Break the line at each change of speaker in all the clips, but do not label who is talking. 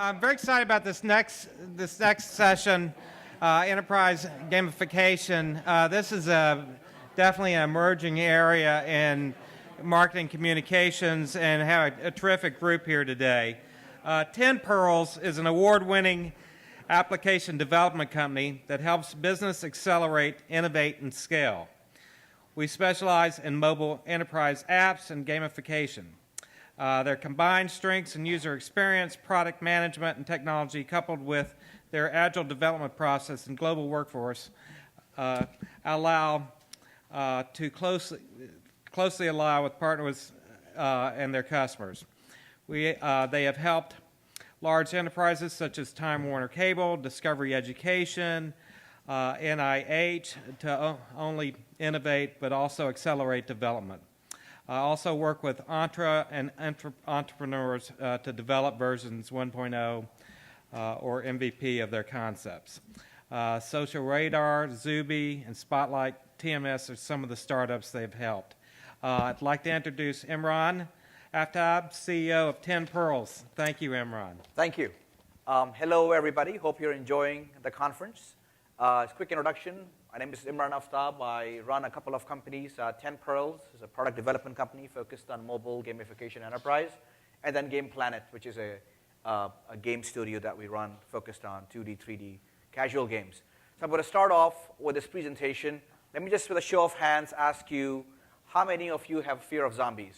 I'm very excited about this next session, enterprise gamification. This is definitely an emerging area in marketing communications, and have a terrific group here today. 10 Pearls is an award-winning application development company that helps business accelerate, innovate, and scale. We specialize in mobile enterprise apps and gamification. Their combined strengths in user experience, product management, and technology, coupled with their agile development process and global workforce, allow to closely ally with partners and their customers. They have helped large enterprises such as Time Warner Cable, Discovery Education, NIH to only innovate but also accelerate development. Also work with entrepreneurs to develop versions 1.0 or MVP of their concepts. Social Radar, Zuby, and Spotlight TMS are some of the startups they've helped. I'd like to introduce Imran Aftab, CEO of 10 Pearls. Thank you, Imran.
Thank you. Hello, everybody. Hope you're enjoying the conference. Quick introduction. My name is Imran Aftab. I run a couple of companies. 10 Pearls is a product development company focused on mobile gamification enterprise. And then Game Planet, which is a game studio that we run focused on 2D, 3D casual games. So I'm going to start off with this presentation. Let me just, with a show of hands, ask you, how many of you have fear of zombies?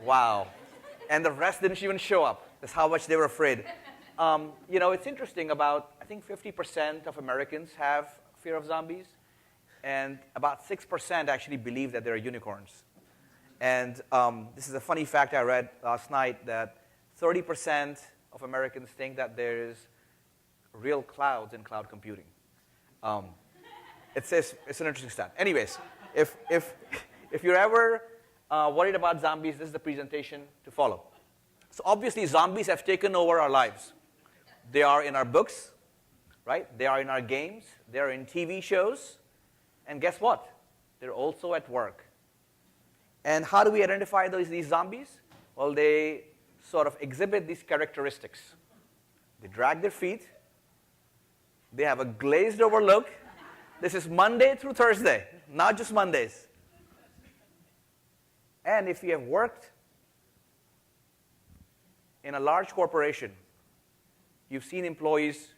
Wow. And the rest didn't even show up. That's how much they were afraid. It's interesting. About, I think, 50% of Americans have fear of zombies. And about 6% actually believe that they're unicorns. And this is a funny fact I read last night, that 30% of Americans think that there's real clouds in cloud computing. It's an interesting stat. Anyways, if you're ever worried about zombies, this is the presentation to follow. So obviously, zombies have taken over our lives. They are in our books, right? They are in our games. They are in TV shows. And guess what? They're also at work. And how do we identify these zombies? Well, they sort of exhibit these characteristics. They drag their feet. They have a glazed over look. This is Monday through Thursday, not just Mondays. And if you have worked in a large corporation, you've seen employees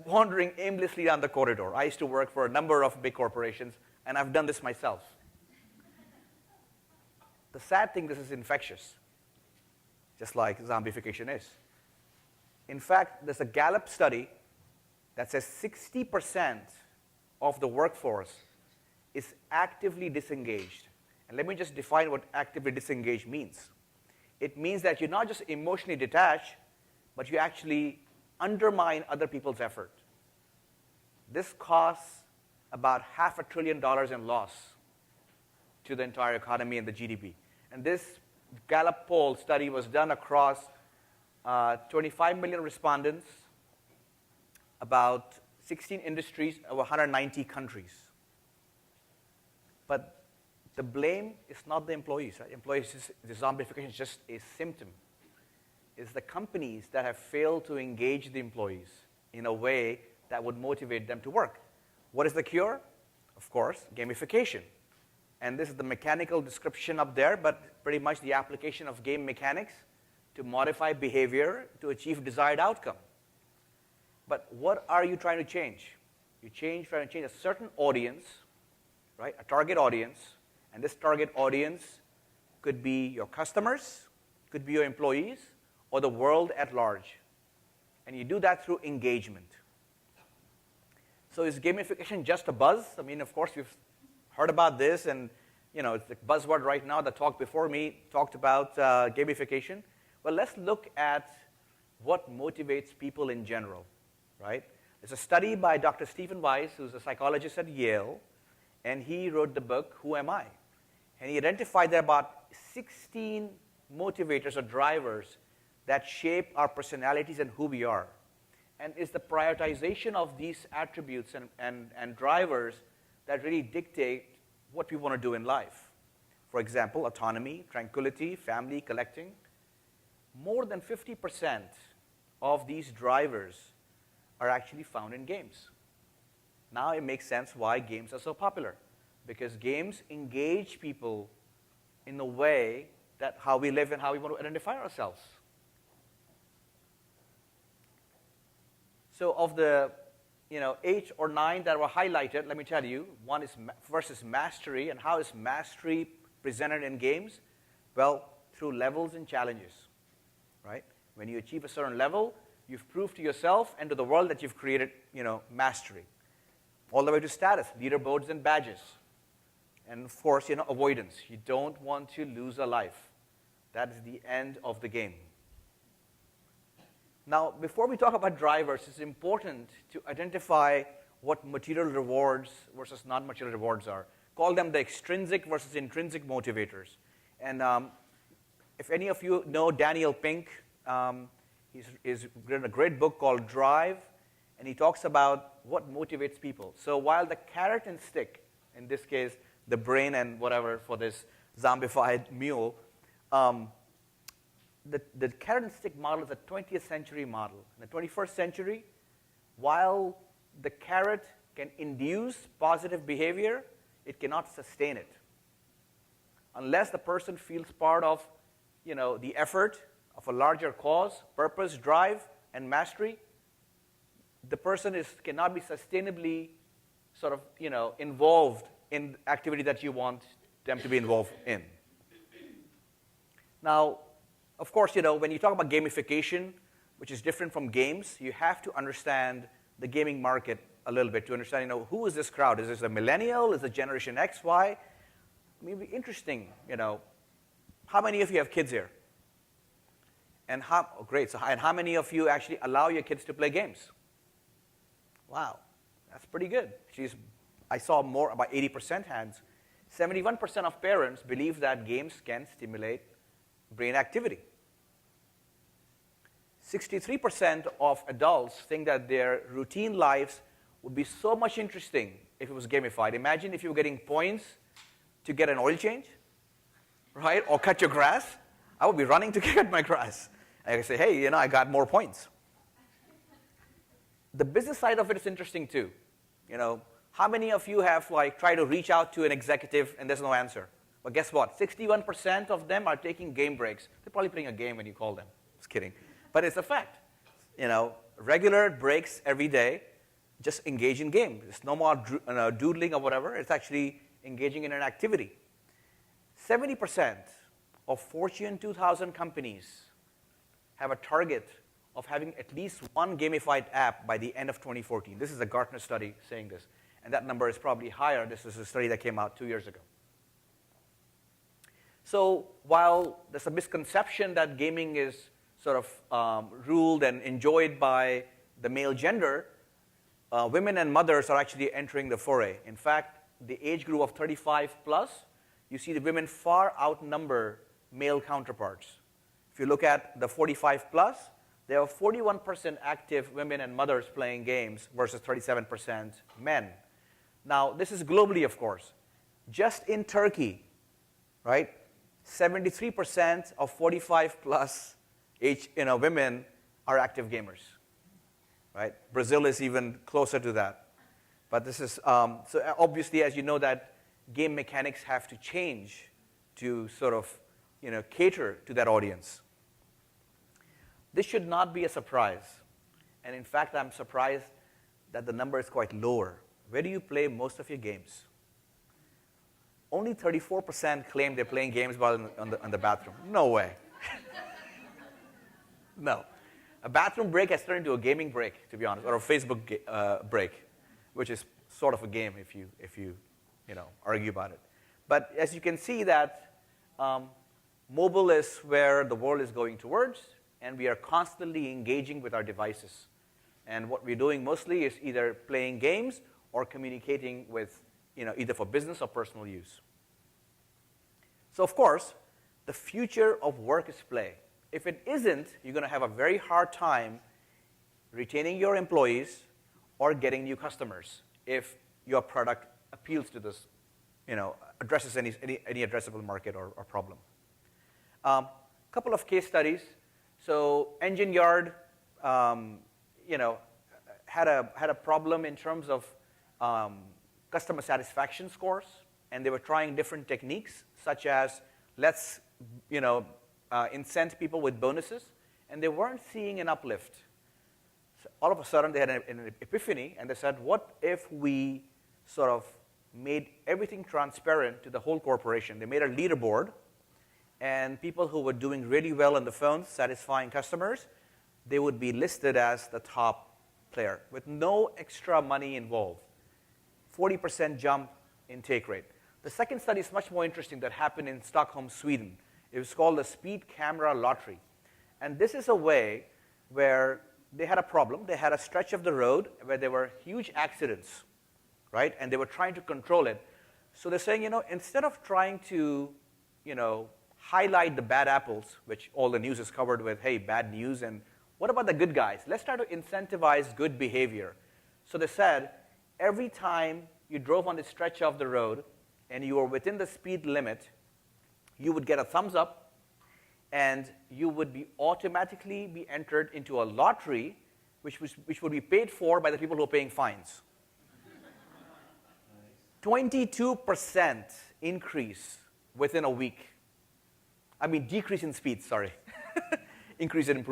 wandering aimlessly down the corridor. I used to work for a number of big corporations, and I've done this myself. The sad thing, this is infectious, just like zombification is. In fact, there's a Gallup study that says 60% of the workforce is actively disengaged. And let me just define what actively disengaged means. It means that you're not just emotionally detached, but you actually undermine other people's effort. This costs about $500 billion in loss to the entire economy and the GDP. And this Gallup poll study was done across 25 million respondents, about 16 industries, over 190 countries. But the blame is not the employees. Right? The zombification is just a symptom. It's the companies that have failed to engage the employees in a way that would motivate them to work. What is the cure? Of course, gamification. And this is the mechanical description up there, but pretty much the application of game mechanics to modify behavior to achieve desired outcome. But what are you trying to change? You're trying to change a certain audience, right? A target audience. And this target audience could be your customers, could be your employees, or the world at large. And you do that through engagement. So is gamification just a buzz? I mean, of course, we've heard about this, and it's the buzzword right now. The talk before me talked about gamification. Well, let's look at what motivates people in general, right? There's a study by Dr. Stephen Weiss, who's a psychologist at Yale, and he wrote the book, Who Am I? And he identified that about 16 motivators or drivers that shape our personalities and who we are. And it's the prioritization of these attributes and drivers that really dictate what we want to do in life. For example, autonomy, tranquility, family, collecting. more than 50% of these drivers are actually found in games. Now it makes sense why games are so popular, because games engage people in the way that how we live and how we want to identify ourselves. So of the 8 or 9 that were highlighted, let me tell you, one is versus mastery. And how is mastery presented in games? Well, through levels and challenges, right? When you achieve a certain level, you've proved to yourself and to the world that you've created, mastery. All the way to status, leaderboards and badges. And of course, avoidance. You don't want to lose a life. That is the end of the game. Now, before we talk about drivers, it's important to identify what material rewards versus non-material rewards are. Call them the extrinsic versus intrinsic motivators. And if any of you know Daniel Pink, he's written a great book called Drive, and he talks about what motivates people. So while the carrot and stick, in this case, the brain and whatever for this zombified mule, the carrot and stick model is a 20th century model. In the 21st century, while the carrot can induce positive behavior, it cannot sustain it. Unless the person feels part of the effort of a larger cause, purpose, drive, and mastery, the person cannot be sustainably sort of involved in activity that you want them to be involved in. Now, of course, when you talk about gamification, which is different from games, you have to understand the gaming market a little bit to understand, who is this crowd? Is this a millennial? Is it Generation X, Y? I mean, it'd be interesting, how many of you have kids here? And great. So, and how many of you actually allow your kids to play games? Wow, that's pretty good. I saw more, about 80% hands. 71% of parents believe that games can stimulate brain activity. 63% of adults think that their routine lives would be so much interesting if it was gamified. Imagine if you were getting points to get an oil change, right? Or cut your grass. I would be running to cut my grass. I could say, hey, I got more points. The business side of it is interesting too. How many of you have tried to reach out to an executive and there's no answer? But guess what? 61% of them are taking game breaks. They're probably playing a game when you call them. Just kidding. But it's a fact. Regular breaks every day, just engage in game. There's no more doodling or whatever. It's actually engaging in an activity. 70% of Fortune 2000 companies have a target of having at least one gamified app by the end of 2014. This is a Gartner study saying this. And that number is probably higher. This is a study that came out 2 years ago. So while there's a misconception that gaming is sort of ruled and enjoyed by the male gender, women and mothers are actually entering the foray. In fact, the age group of 35 plus, you see the women far outnumber male counterparts. If you look at the 45 plus, there are 41% active women and mothers playing games versus 37% men. Now, this is globally, of course. Just in Turkey, right, 73% of 45 plus age women are active gamers, right? Brazil is even closer to that. But this is, so obviously, as you know, that game mechanics have to change to sort of, cater to that audience. This should not be a surprise. And in fact, I'm surprised that the number is quite lower. Where do you play most of your games? Only 34% claim they're playing games while in the bathroom. No way. No. A bathroom break has turned into a gaming break, to be honest, or a Facebook break, which is sort of a game if you argue about it. But as you can see that mobile is where the world is going towards, and we are constantly engaging with our devices. And what we're doing mostly is either playing games or communicating with, either for business or personal use. So of course, the future of work is play. If it isn't, you're going to have a very hard time retaining your employees or getting new customers if your product appeals to this, addresses any addressable market or problem. Couple of case studies. So Engine Yard, you know, had a problem in terms of customer satisfaction scores, and they were trying different techniques, such as let's, you know, incent people with bonuses, and they weren't seeing an uplift. So all of a sudden, they had an epiphany, and they said, what if we sort of made everything transparent to the whole corporation? They made a leaderboard, and people who were doing really well on the phones, satisfying customers, they would be listed as the top player with no extra money involved. 40% jump in take rate. The second study is much more interesting that happened in Stockholm, Sweden. It was called the Speed Camera Lottery. And this is a way where they had a problem. They had a stretch of the road where there were huge accidents, right? And they were trying to control it. So they're saying, you know, instead of trying to, you know, highlight the bad apples, which all the news is covered with, hey, bad news, and what about the good guys? Let's try to incentivize good behavior. So they said, every time you drove on this stretch of the road and you were within the speed limit, you would get a thumbs up, and you would be automatically be entered into a lottery, which would be paid for by the people who are paying fines. 22% increase within a week. I mean, decrease in speed, sorry. Increase in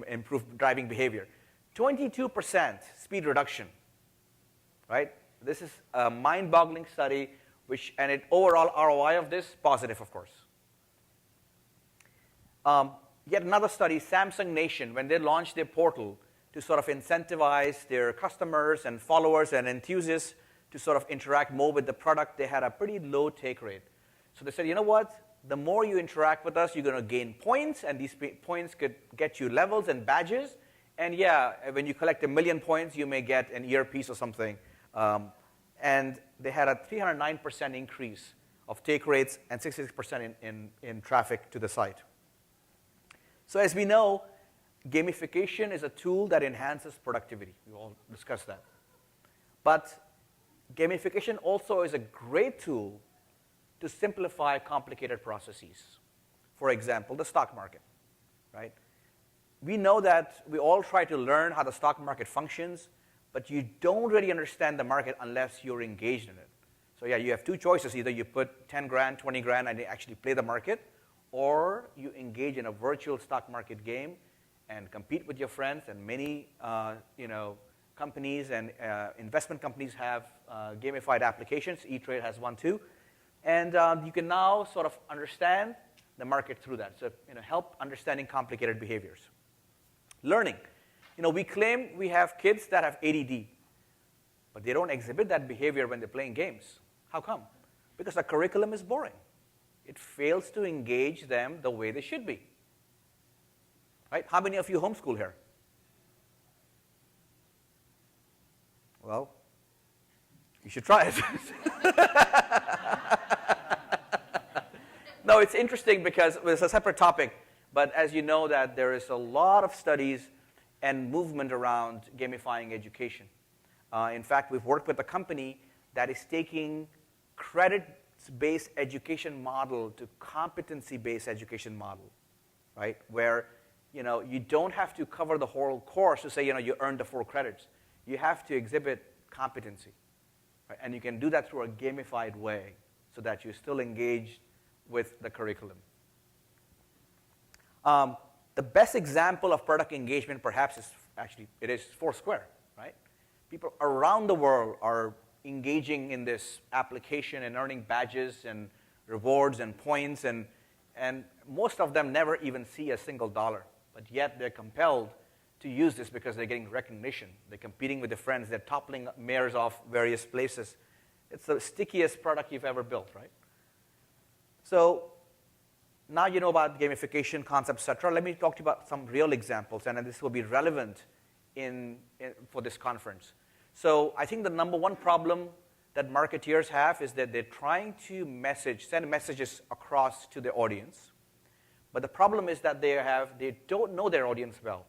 improved driving behavior. 22% speed reduction, right? This is a mind-boggling study, and overall ROI of this, positive, of course. Yet another study, Samsung Nation, when they launched their portal to sort of incentivize their customers and followers and enthusiasts to sort of interact more with the product, they had a pretty low take rate. So they said, you know what? The more you interact with us, you're going to gain points, and these points could get you levels and badges. And yeah, when you collect 1 million points, you may get an earpiece or something. And they had a 309% increase of take rates and 66% in traffic to the site. So as we know, gamification is a tool that enhances productivity. We all discussed that. But gamification also is a great tool to simplify complicated processes. For example, the stock market, right? We know that we all try to learn how the stock market functions, but you don't really understand the market unless you're engaged in it. So yeah, you have two choices. Either you put 10 grand, 20 grand, and you actually play the market, or you engage in a virtual stock market game and compete with your friends. And many companies and investment companies have gamified applications. E-Trade has one too. And you can now sort of understand the market through that. So help understanding complicated behaviors. Learning. We claim we have kids that have ADD, but they don't exhibit that behavior when they're playing games. How come? Because the curriculum is boring. It fails to engage them the way they should be. Right? How many of you homeschool here? Well, you should try it. No, it's interesting because it's a separate topic, but as you know that there is a lot of studies and movement around gamifying education. In fact, we've worked with a company that is taking credit-based education model to competency-based education model, right? Where you don't have to cover the whole course to say you earned the 4 credits. You have to exhibit competency, right? And you can do that through a gamified way so that you're still engaged with the curriculum. The best example of product engagement perhaps is Foursquare, right? People around the world are engaging in this application and earning badges and rewards and points, and most of them never even see a single dollar, but yet they're compelled to use this because they're getting recognition. They're competing with their friends. They're toppling mayors off various places. It's the stickiest product you've ever built, right? So now you know about gamification concepts, etc. Let me talk to you about some real examples, and this will be relevant for this conference. So I think the number one problem that marketeers have is that they're trying to send messages across to their audience. But the problem is that they don't know their audience well,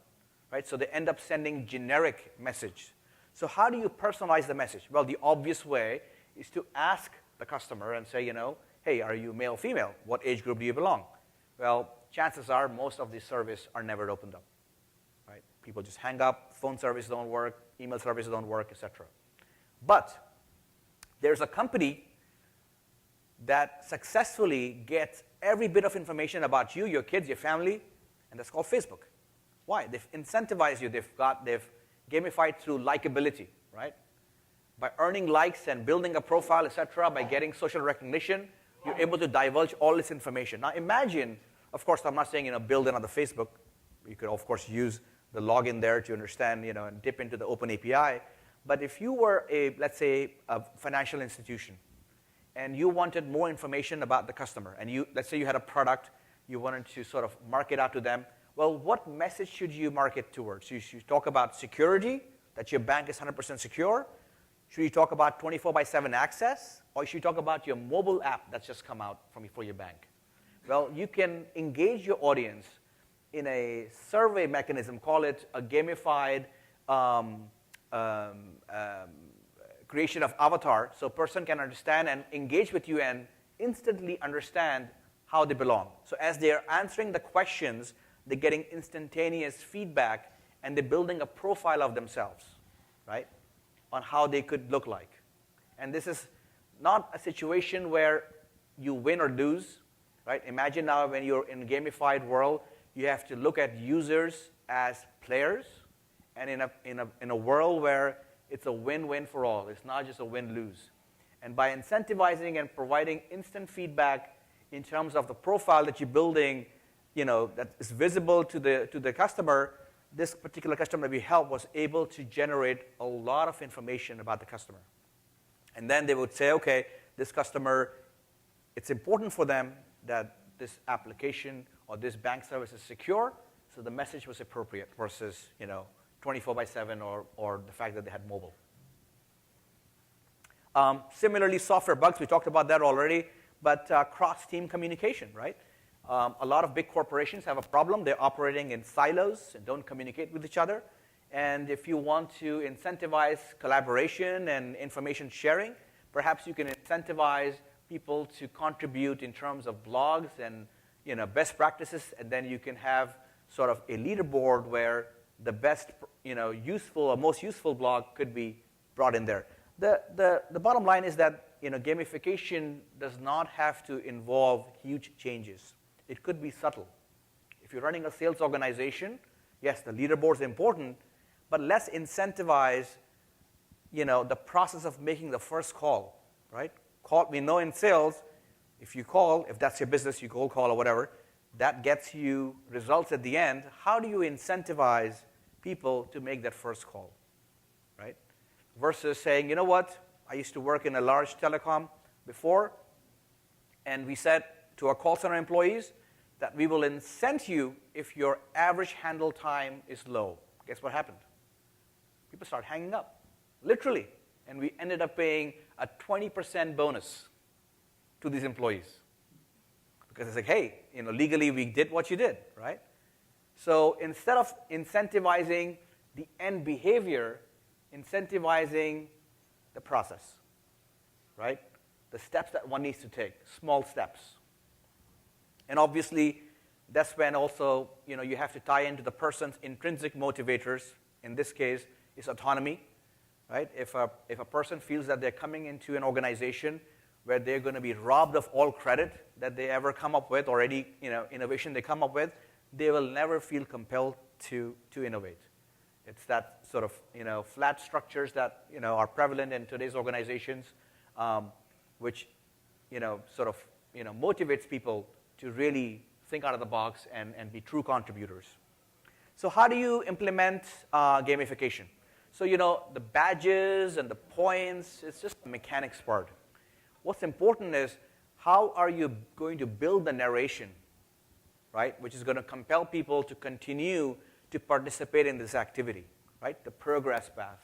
right? So they end up sending generic message. So how do you personalize the message? Well, the obvious way is to ask the customer and say, hey, are you male, female? What age group do you belong? Well, chances are most of these surveys are never opened up. Right? People just hang up, phone services don't work, email services don't work, etc. But there's a company that successfully gets every bit of information about you, your kids, your family, and that's called Facebook. Why? They've incentivized you. They've gamified through likability, right? By earning likes and building a profile, etc., by getting social recognition, you're able to divulge all this information. Now imagine, of course, I'm not saying build another Facebook. You could, of course, use the login there to understand, and dip into the open API. But if you were let's say, a financial institution, and you wanted more information about the customer, and let's say you had a product, you wanted to sort of market out to them, well, what message should you market towards? You should talk about security, that your bank is 100% secure. Should you talk about 24/7 access? Or should you talk about your mobile app that's just come out for your bank? Well, you can engage your audience in a survey mechanism, call it a gamified creation of avatar, so a person can understand and engage with you and instantly understand how they belong. So as they're answering the questions, they're getting instantaneous feedback, and they're building a profile of themselves, right, on how they could look like. And this is not a situation where you win or lose, right? Imagine now when you're in a gamified world, you have to look at users as players, and in a world where it's a win-win for all. It's not just a win-lose. And by incentivizing and providing instant feedback in terms of the profile that you're building, that is visible to the customer, this particular customer that we helped was able to generate a lot of information about the customer. And then they would say, okay, this customer, it's important for them that this application or this bank service is secure, so the message was appropriate versus, 24/7 or the fact that they had mobile. Similarly, software bugs, we talked about that already, but cross-team communication, right? A lot of big corporations have a problem. They're operating in silos and don't communicate with each other. And if you want to incentivize collaboration and information sharing, perhaps you can incentivize people to contribute in terms of blogs and best practices, and then you can have sort of a leaderboard where the best, useful or most useful blog could be brought in there. The bottom line is that gamification does not have to involve huge changes. It could be subtle. If you're running a sales organization, yes, the leaderboard is important, but let's incentivize the process of making the first call, right? We know in sales, if you call, if that's your business, you cold call or whatever, that gets you results at the end. How do you incentivize people to make that first call, right? Versus saying, you know what, I used to work in a large telecom before, and we said to our call center employees that we will incent you if your average handle time is low. Guess what happened? People start hanging up, literally. And we ended up paying a 20% bonus to these employees. Because it's like, hey, legally we did what you did, right? So instead of incentivizing the end behavior, incentivizing the process, right? The steps that one needs to take, small steps. And obviously, that's when also, you have to tie into the person's intrinsic motivators. In this case, is autonomy, right? If a person feels that they're coming into an organization where they're going to be robbed of all credit that they ever come up with or any, innovation they come up with, they will never feel compelled to innovate. It's that sort of, flat structures that, are prevalent in today's organizations, which, sort of, motivates people to really think out of the box and be true contributors. So how do you implement gamification? So, the badges and the points, it's just the mechanics part. What's important is how are you going to build the narration, right, which is going to compel people to continue to participate in this activity, right, the progress path.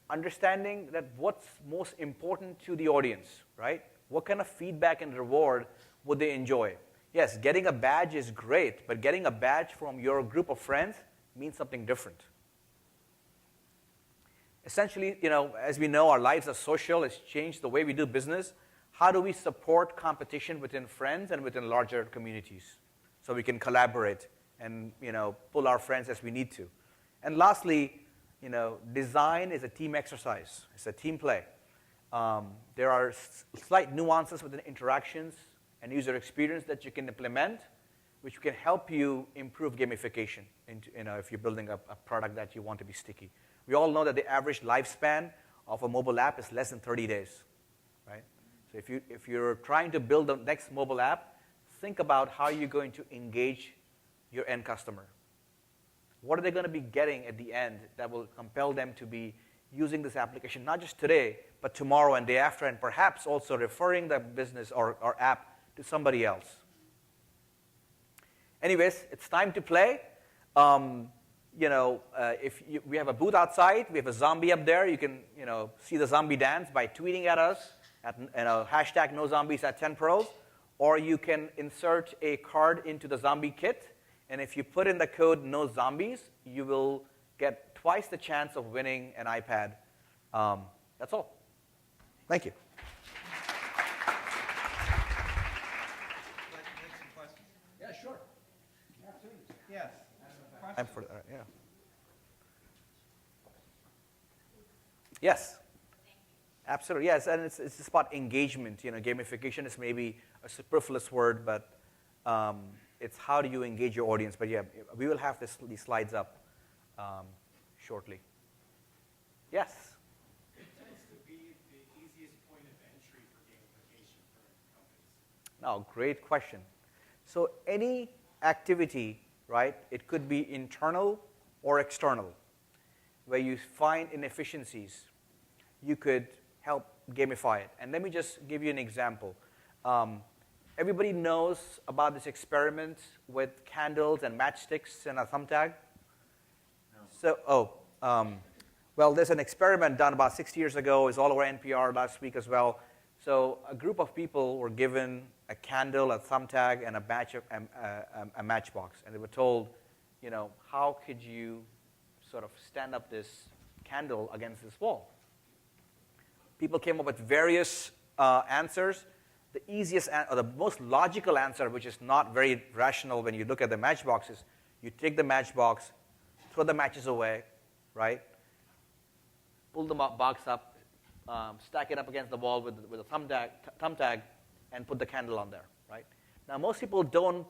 Understanding that what's most important to the audience, right? What kind of feedback and reward would they enjoy? Yes, getting a badge is great, but getting a badge from your group of friends means something different. Essentially, as we know, our lives are social. It's changed the way we do business. how do we support competition within friends and within larger communities so we can collaborate and pull our friends as we need to. And lastly, design is a team exercise. It's a team play. There are slight nuances within interactions and user experience that you can implement, which can help you improve gamification if you're building a product that you want to be sticky. We all know that the average lifespan of a mobile app is less than 30 days, right? So if you're trying to build the next mobile app, think about how you're going to engage your end customer. What are they going to be getting at the end that will compel them to be using this application, not just today, but tomorrow and day after, and perhaps also referring the business or app to somebody else. Anyways, it's time to play. We have a booth outside. We have a zombie up there. You can see the zombie dance by tweeting at us at hashtag #NoZombies at 10pros, or you can insert a card into the zombie kit, and if you put in the code #NoZombies, you will get twice the chance of winning an iPad. That's all. Thank you.
Yeah, sure. Absolutely. Yes.
Yeah. Yes. Absolutely, yes, and it's just about engagement. Gamification is maybe a superfluous word, but it's how do you engage your audience. But yeah, we will have these slides up shortly. Yes?
It tends to be the easiest point of entry for gamification for companies.
No, great question. So any activity, right, it could be internal or external, where you find inefficiencies, you could help gamify it. And let me just give you an example. Everybody knows about this experiment with candles and matchsticks and a thumbtack? No. So, well, there's an experiment done about 6 years ago. It's all over NPR last week as well. So a group of people were given a candle, a thumbtack, and a matchbox. And they were told, how could you sort of stand up this candle against this wall? People came up with various answers. The easiest, or the most logical answer, which is not very rational when you look at the matchbox, is you take the matchbox, throw the matches away, right? Pull the box up, stack it up against the wall with a thumbtack, and put the candle on there, right? Now, most people don't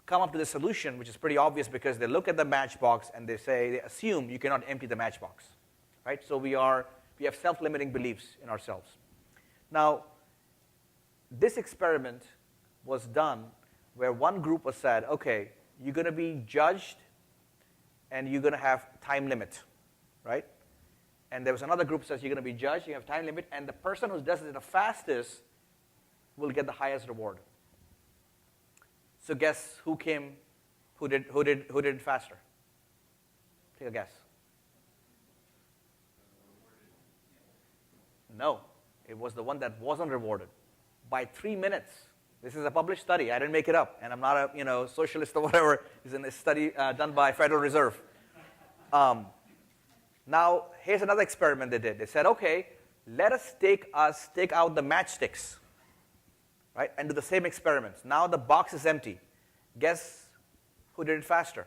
come up to the solution, which is pretty obvious because they look at the matchbox and they assume you cannot empty the matchbox, right? So we have self-limiting beliefs in ourselves. Now, this experiment was done where one group was said, okay, you're going to be judged and you're going to have time limit, right? And there was another group that says you're going to be judged, you have time limit, and the person who does it the fastest will get the highest reward. So guess who did it faster? Take a guess. No, it was the one that wasn't rewarded by 3 minutes. This is a published study. I didn't make it up, and I'm not a socialist or whatever. It's in a study done by Federal Reserve. Now, here's another experiment they did. They said, okay, let us take out the matchsticks, right, and do the same experiments. Now the box is empty. Guess who did it faster?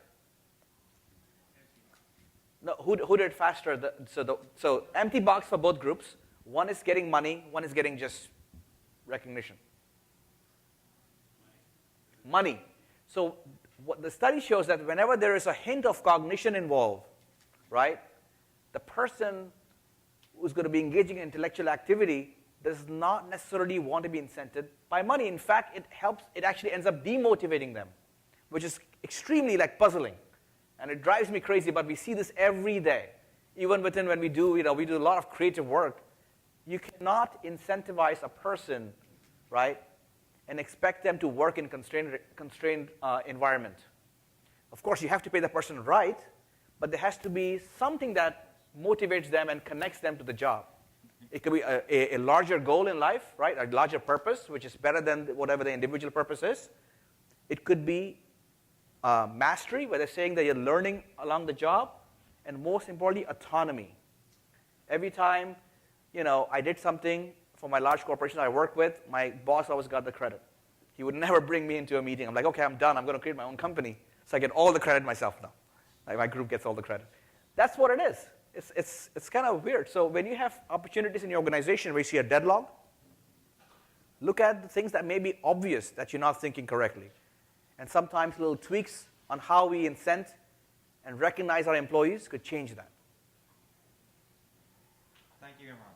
No, who did it faster? So empty box for both groups. One is getting money, one is getting just recognition. Money. So what the study shows that whenever there is a hint of cognition involved, right, the person who's going to be engaging in intellectual activity does not necessarily want to be incented by money. In fact, it actually ends up demotivating them, which is extremely puzzling. And it drives me crazy, but we see this every day. Even when we do a lot of creative work, you cannot incentivize a person, right, and expect them to work in constrained environment. Of course, you have to pay the person right, but there has to be something that motivates them and connects them to the job. It could be a larger goal in life, right, a larger purpose, which is better than whatever the individual purpose is. It could be mastery, where they're saying that you're learning along the job, and most importantly, autonomy. Every time I did something for my large corporation I work with, my boss always got the credit. He would never bring me into a meeting. I'm like, okay, I'm done. I'm going to create my own company. So I get all the credit myself now. Like my group gets all the credit. That's what it is. It's kind of weird. So when you have opportunities in your organization where you see a deadlock, look at the things that may be obvious that you're not thinking correctly. And sometimes little tweaks on how we incent and recognize our employees could change that.
Thank you, Imran.